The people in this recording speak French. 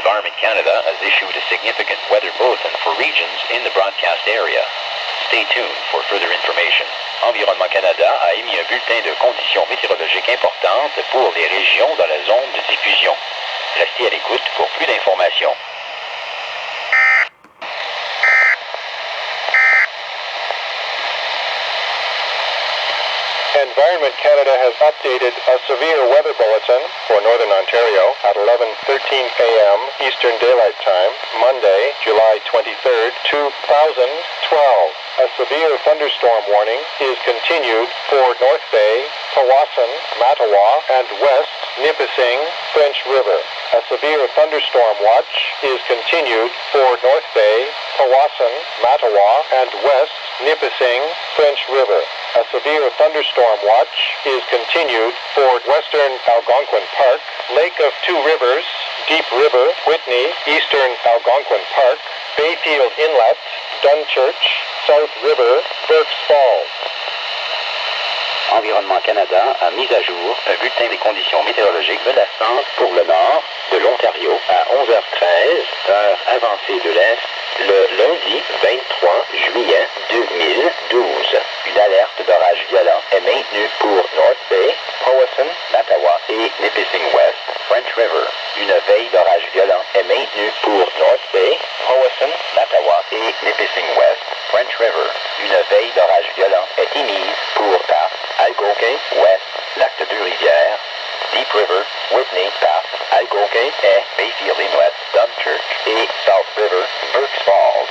Environment Canada has issued a significant weather bulletin for regions in the broadcast area. Stay tuned for further information. Environnement Canada a émis un bulletin de conditions météorologiques importantes pour les régions dans la zone de diffusion. Restez à l'écoute pour plus d'informations. Environment Canada has updated a severe weather bulletin for Northern Ontario at 11:13 a.m. Eastern Daylight Time, Monday, July 23rd, 2012. A severe thunderstorm warning is continued for North Bay, Powassan, Mattawa, and West Nipissing, French River. A severe thunderstorm watch is continued for North Bay, Powassan, Mattawa, and West Nipissing, French River. A severe thunderstorm watch is continued for Western Algonquin Park, Lake of Two Rivers, Deep River, Whitney, Eastern Algonquin Park, Bayfield Inlet, Dunchurch, South River, Burkes Falls. Environnement Canada a mis à jour un bulletin des conditions météorologiques menaçantes pour le nord de l'Ontario à 11h13, heure avancée de l'Est, le lundi 23 juillet 2012. Une alerte d'orage violent est maintenue pour North Bay, Powassan, Mattawa et Nipissing West, French River. Une veille d'orage violent est maintenue pour North Bay, Powassan, Mattawa et Nipissing West, French River. Une veille d'orage violent est émise pour Taft, Algonquin, West, Lac de Deux-Rivières, Deep River, Whitney, Taft, Algonquin et Bayfield Inlet, Dunchurch et South River, Burkes Falls.